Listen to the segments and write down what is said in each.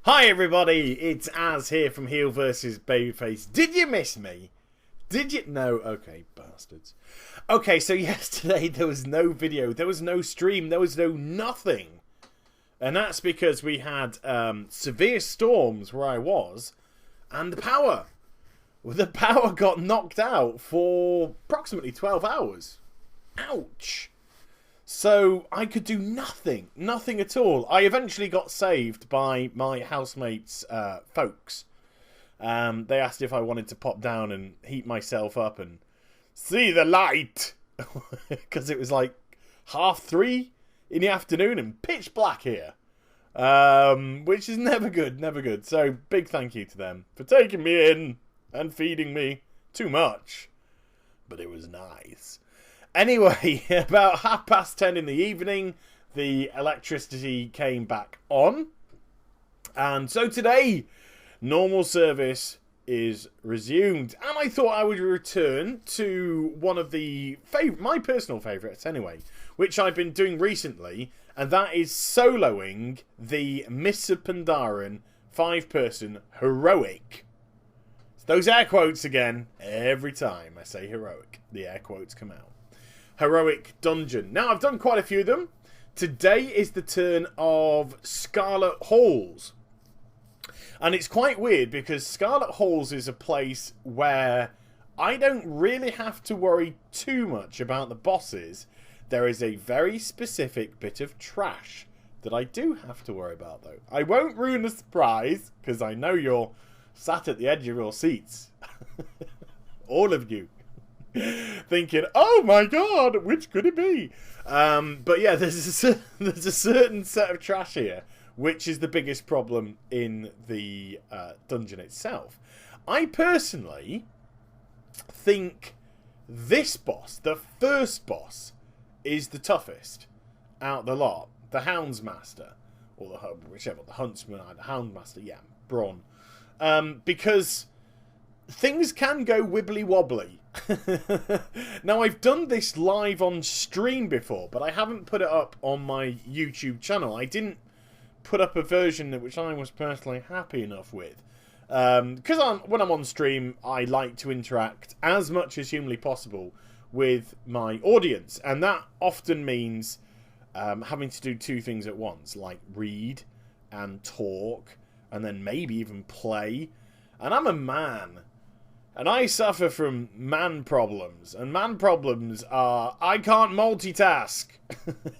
Hi everybody, it's Az here from Heel vs Babyface. Did you miss me? Did you? No? Okay, bastards. Okay, so yesterday there was no video, there was no stream, there was no nothing. And that's because we had severe storms where I was, and the power. The power got knocked out for approximately 12 hours. Ouch. So I could do nothing at all. I eventually got saved by my housemates' folks. They asked if I wanted to pop down and heat myself up and see the light. Because it was like 3:30 in the afternoon and pitch black here. Which is never good, never good. So big thank you to them for taking me in and feeding me too much. But it was nice. Anyway, about 10:30 in the evening, the electricity came back on. And so today, normal service is resumed. And I thought I would return to one of my personal favourites anyway, which I've been doing recently. And that is soloing the Mists of Pandaran 5-person heroic. It's those air quotes again. Every time I say heroic, the air quotes come out. Heroic dungeon. Now, I've done quite a few of them. Today is the turn of Scarlet Halls. And it's quite weird because Scarlet Halls is a place where I don't really have to worry too much about the bosses. There is a very specific bit of trash that I do have to worry about, though. I won't ruin the surprise because I know you're sat at the edge of your seats. All of you. Thinking, oh my god, which could it be? But yeah, there's a certain set of trash here, which is the biggest problem in the dungeon itself. I personally think this boss, the first boss, is the toughest out the lot. The Houndsmaster, or the Huntsman, the Houndmaster, yeah, Brawn. Because things can go wibbly wobbly. Now, I've done this live on stream before, but I haven't put it up on my YouTube channel. I didn't put up a version which I was personally happy enough with. Because when I'm on stream, I like to interact as much as humanly possible with my audience. And that often means having to do two things at once, like read and talk, and then maybe even play. And I'm a man. And I suffer from man problems. And man problems are, I can't multitask.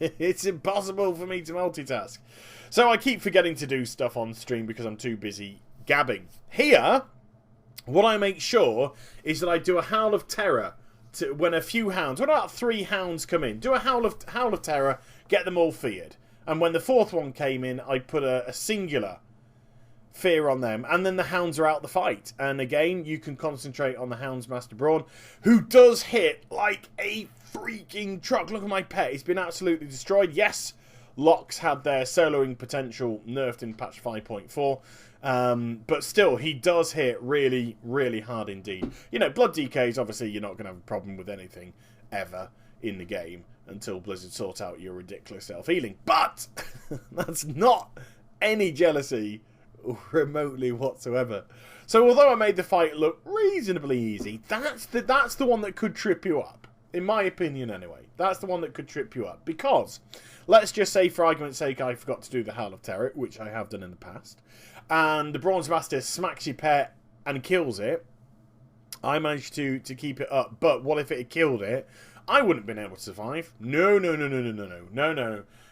It's impossible for me to multitask. So I keep forgetting to do stuff on stream because I'm too busy gabbing. Here, what I make sure is that I do a Howl of Terror when a few hounds, when about 3 hounds come in. Do a Howl of Terror, get them all feared. And when the 4th one came in, I put a singular fear on them, and then the hounds are out the fight. And again, you can concentrate on the Houndsmaster Brawn, who does hit like a freaking truck. Look at my pet, he's been absolutely destroyed. Yes, locks had their soloing potential nerfed in patch 5.4, but still, he does hit really, really hard indeed. You know, blood DKs, obviously you're not going to have a problem with anything ever in the game until Blizzard sort out your ridiculous self-healing. But that's not any jealousy remotely whatsoever. So although I made the fight look reasonably easy, that's the one that could trip you up, in my opinion anyway. That's the one that could trip you up, because let's just say, for argument's sake, I forgot to do the Howl of Terror, which I have done in the past, and the Bronze Master smacks your pet and kills it. I managed to keep it up, but what if it had killed it? I wouldn't have been able to survive. No.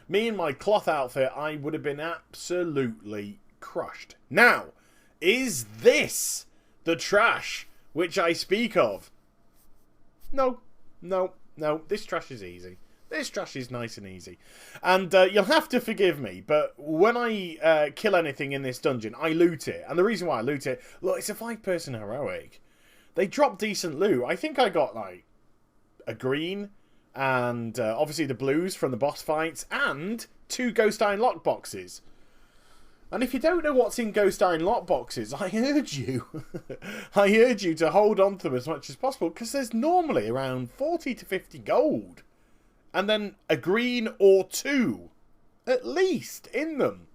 Me and my cloth outfit, I would have been absolutely crushed. Now, is this the trash which I speak of? No. This trash is easy. This trash is nice and easy. And you'll have to forgive me, but when I kill anything in this dungeon, I loot it. And the reason why I loot it, look, it's a 5-person heroic. They drop decent loot. I think I got, like, a green, and obviously the blues from the boss fights, and 2 Ghost Iron lockboxes. And if you don't know what's in Ghost Iron lockboxes, I urge you to hold on to them as much as possible, because there's normally around 40 to 50 gold. And then a green or 2, at least, in them.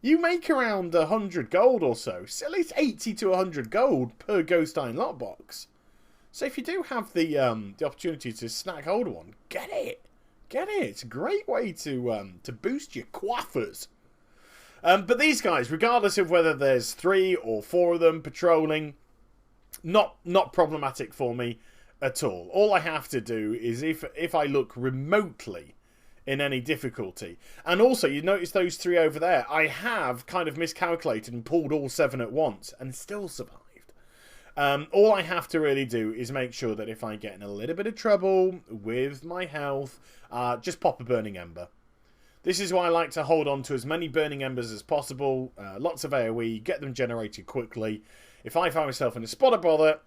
you make around 100 gold or so. So at least 80 to 100 gold per Ghost Iron Lockbox. So if you do have the opportunity to snag hold of one, get it. Get it. It's a great way to boost your quaffers. But these guys, regardless of whether there's 3 or 4 of them patrolling, not problematic for me at all. All I have to do is if I look remotely in any difficulty. And also, you notice those 3 over there. I have kind of miscalculated and pulled all 7 at once and still survived. All I have to really do is make sure that if I get in a little bit of trouble with my health, just pop a Burning Ember. This is why I like to hold on to as many Burning Embers as possible. Lots of AoE, get them generated quickly. If I find myself in a spot of bother,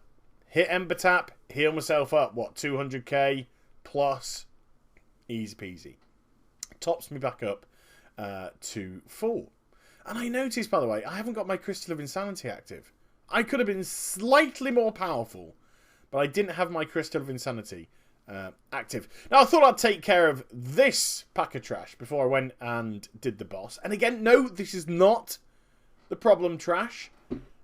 hit Ember Tap, heal myself up, 200k plus, easy peasy. Tops me back up to full. And I noticed, by the way, I haven't got my Crystal of Insanity active. I could have been slightly more powerful, but I didn't have my Crystal of Insanity active. Now, I thought I'd take care of this pack of trash before I went and did the boss. And again, no, this is not the problem trash.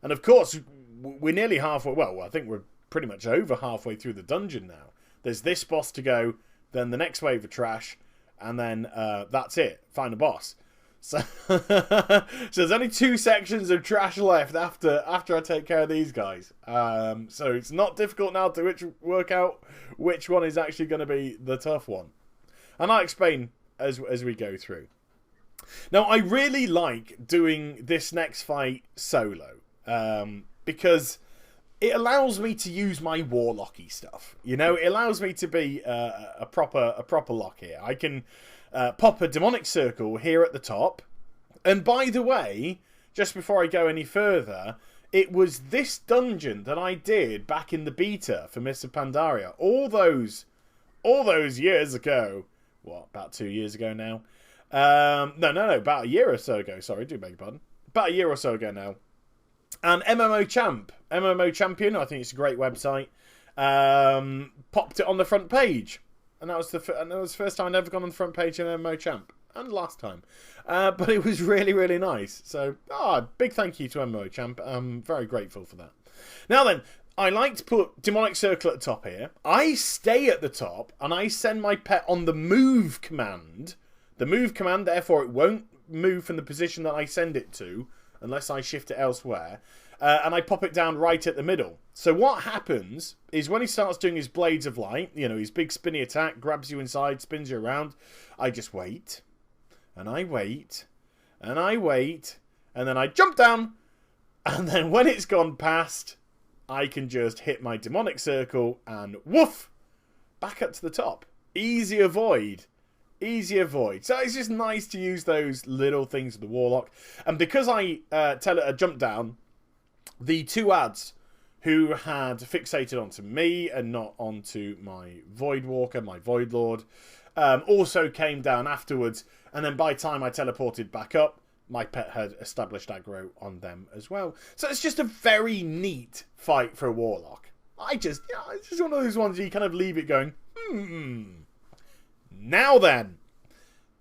And of course, we're nearly halfway. Well, I think we're pretty much over halfway through the dungeon now. There's this boss to go, then the next wave of trash, and then that's it. Find a boss. So, so there's only 2 sections of trash left after I take care of these guys. So it's not difficult now to work out which one is actually going to be the tough one. And I'll explain as we go through. Now, I really like doing this next fight solo. Because it allows me to use my warlocky stuff. You know, it allows me to be a proper lock here. I can pop a demonic circle here at the top. And by the way, just before I go any further, it was this dungeon that I did back in the beta for Mists of Pandaria. All those years ago. What, about 2 years ago now? No, about a year or so ago. Sorry, do beg your pardon. About a year or so ago now. And MMO Champion, I think it's a great website, popped it on the front page. And that was the first time I'd ever gone on the front page of MMO Champ. And last time. But it was really, really nice. So, big thank you to MMO Champ. I'm very grateful for that. Now then, I like to put Demonic Circle at the top here. I stay at the top, and I send my pet on the move command. The move command, therefore, it won't move from the position that I send it to, unless I shift it elsewhere. And I pop it down right at the middle. So what happens is when he starts doing his Blades of Light, you know, his big spinny attack, grabs you inside, spins you around, I just wait. And I wait. And I wait. And then I jump down. And then when it's gone past, I can just hit my Demonic Circle and woof! Back up to the top. Easy avoid. Easy avoid. So it's just nice to use those little things with the Warlock. And because I tell it a jump down, the 2 ads who had fixated onto me and not onto my Void Walker, my Void Lord, also came down afterwards. And then by the time I teleported back up, my pet had established aggro on them as well. So it's just a very neat fight for a Warlock. It's just one of those ones you kind of leave it going, Now then,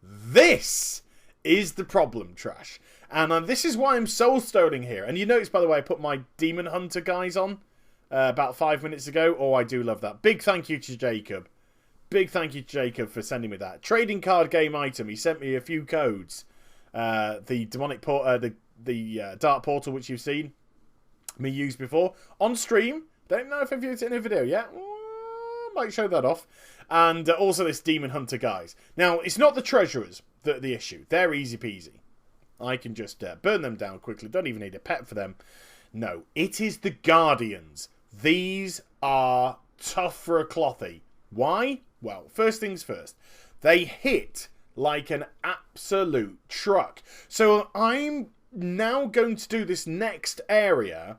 this is the problem trash. And this is why I'm soulstoning here. And you notice, by the way, I put my Demon Hunter guys on about 5 minutes ago. Oh, I do love that. Big thank you to Jacob. Big thank you to Jacob for sending me that. Trading card game item. He sent me a few codes. The demonic the dark portal, which you've seen me use before on stream. Don't know if I've used it in a video yet. Might show that off. And also this Demon Hunter guys. Now, it's not the treasurers that are the issue. They're easy peasy. I can just burn them down quickly. Don't even need a pet for them. No, it is the Guardians. These are tough for a clothy. Why? Well, first things first. They hit like an absolute truck. So I'm now going to do this next area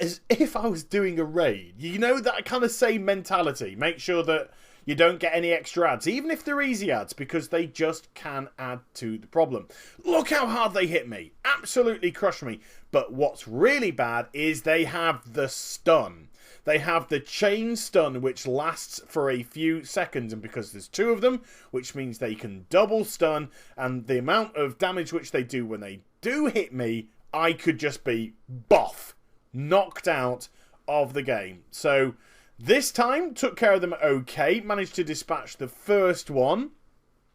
as if I was doing a raid. You know, that kind of same mentality. Make sure that you don't get any extra ads, even if they're easy ads, because they just can add to the problem. Look how hard they hit me. Absolutely crushed me. But what's really bad is they have the stun. They have the chain stun, which lasts for a few seconds, and because there's 2 of them, which means they can double stun, and the amount of damage which they do when they do hit me, I could just be boff, knocked out of the game. So this time, took care of them okay, managed to dispatch the first one.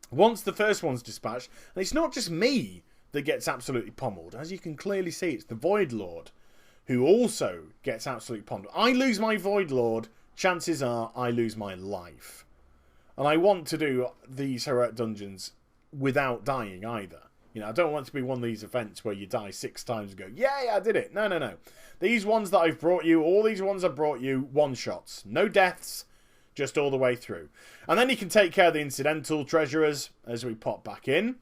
Once the first one's dispatched, and it's not just me that gets absolutely pommeled. As you can clearly see, it's the Void Lord who also gets absolutely pommeled. I lose my Void Lord, chances are I lose my life. And I want to do these heroic dungeons without dying either. You know, I don't want to be one of these events where you die 6 times and go, yay, I did it. No, no, no. These ones that I've brought you, all these ones I've brought you, one-shots. No deaths, just all the way through. And then you can take care of the incidental treasurers as we pop back in.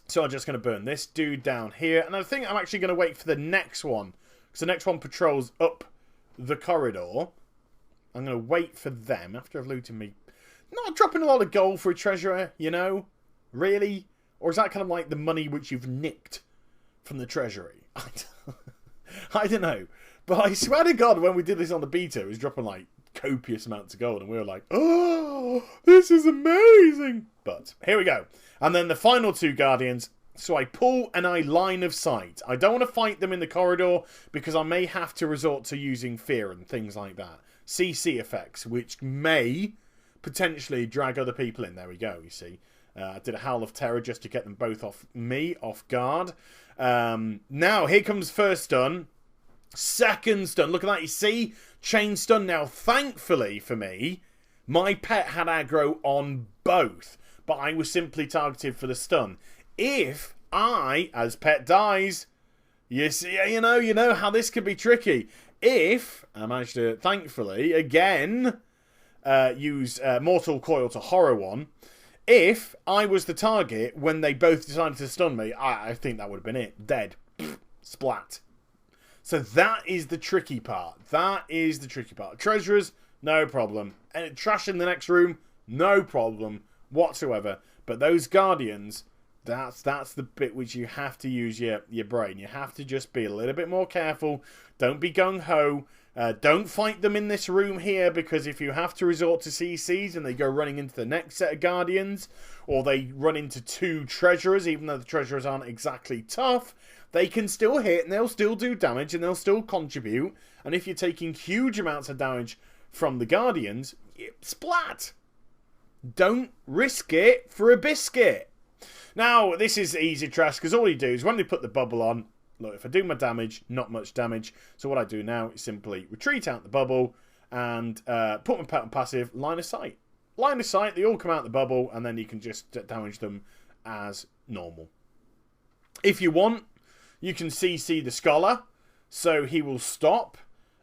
So I'm just going to burn this dude down here. And I think I'm actually going to wait for the next one, because the next one patrols up the corridor. I'm going to wait for them after I've looted me. Not dropping a lot of gold for a treasurer, you know? Really? Or is that kind of like the money which you've nicked from the treasury? I don't know. But I swear to God, when we did this on the beta, it was dropping like copious amounts of gold. And we were like, oh, this is amazing. But here we go. And then the final 2 guardians. So I pull and I line of sight. I don't want to fight them in the corridor because I may have to resort to using fear and things like that. CC effects, which may potentially drag other people in. There we go, you see. I did a Howl of Terror just to get them both off guard. Now, here comes first stun. Second stun. Look at that, you see? Chain stun. Now, thankfully for me, my pet had aggro on both. But I was simply targeted for the stun. If I, as pet, dies, you see, you know how this could be tricky. If I managed to, thankfully, again, use Mortal Coil to Horror one. If I was the target when they both decided to stun me, I think that would have been it. Dead. Splat. So that is the tricky part. That is the tricky part. Treasurers, no problem. And trash in the next room, no problem whatsoever. But those guardians, that's the bit which you have to use your brain. You have to just be a little bit more careful. Don't be gung-ho. Don't fight them in this room here, because if you have to resort to CCs and they go running into the next set of guardians, or they run into 2 treasurers, even though the treasurers aren't exactly tough, they can still hit and they'll still do damage and they'll still contribute. And if you're taking huge amounts of damage from the guardians, splat! Don't risk it for a biscuit. Now, this is easy trash, because all you do is when they put the bubble on, look, if I do my damage, not much damage. So what I do now is simply retreat out the bubble and put my pet on passive, line of sight. Line of sight, they all come out the bubble, and then you can just damage them as normal. If you want, you can CC the Scholar, so he will stop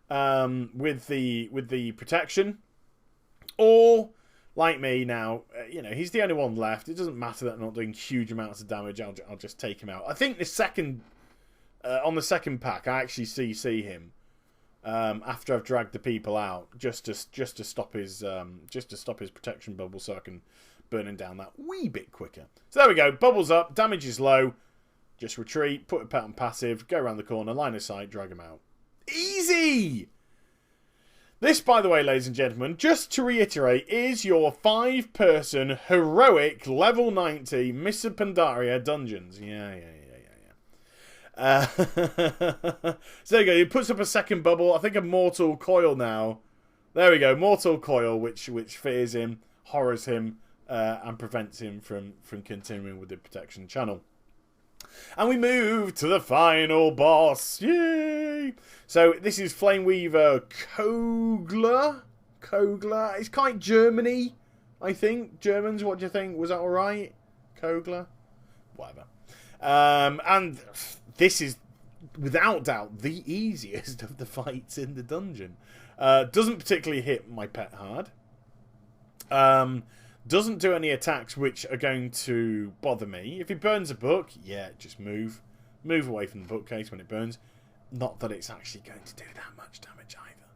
with the protection. Or, like me now, he's the only one left. It doesn't matter that I'm not doing huge amounts of damage. I'll just take him out. I think the second... on the second pack, I actually CC him after I've dragged the people out, just to stop his protection bubble, so I can burn him down that wee bit quicker. So there we go. Bubbles up, damage is low. Just retreat, put a pet on passive, go around the corner, line of sight, drag him out. Easy. This, by the way, ladies and gentlemen, just to reiterate, is your 5-person heroic level 90 Missa Pandaria dungeons. Yeah. So there you go. He puts up a second bubble. I think a Mortal Coil now. There we go. Mortal Coil, which fears him, horrors him, and prevents him from continuing with the protection channel. And we move to the final boss. Yay! So this is Flameweaver Kogler. It's quite Germany, I think. Germans, what do you think? Was that alright? Kogler? Whatever. And this is, without doubt, the easiest of the fights in the dungeon. Doesn't particularly hit my pet hard. Doesn't do any attacks which are going to bother me. If he burns a book, yeah, just move. Move away from the bookcase when it burns. Not that it's actually going to do that much damage either.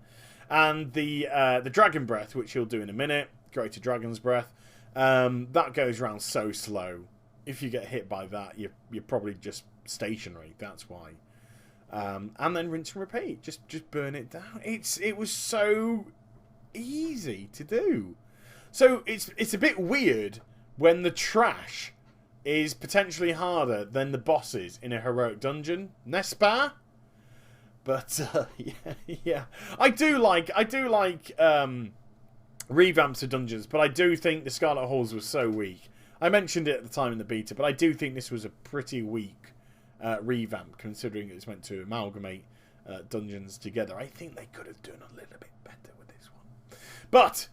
And the Dragon Breath, which he'll do in a minute, Greater Dragon's Breath, that goes around so slow. If you get hit by that, you're probably just stationary. That's why. and then rinse and repeat. Just burn it down. It was so easy to do. So it's a bit weird when the trash is potentially harder than the bosses in a heroic dungeon, n'est-ce pas? But yeah, I do like revamps of dungeons, but I do think the Scarlet Halls was so weak. I mentioned it at the time in the beta, but I do think this was a pretty weak revamp, considering it was meant to amalgamate dungeons together. I think they could have done a little bit better with this one. But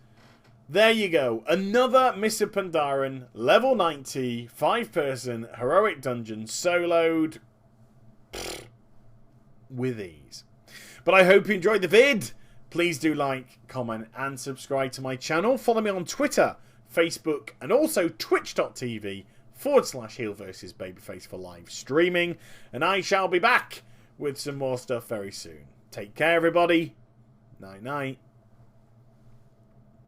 there you go. Another Mr. Pandaren, level 90, 5-person heroic dungeon, soloed with ease. But I hope you enjoyed the vid. Please do like, comment, and subscribe to my channel. Follow me on Twitter, Facebook, and also twitch.tv/Heel vs Babyface for live streaming. And I shall be back with some more stuff very soon. Take care, everybody. Night, night.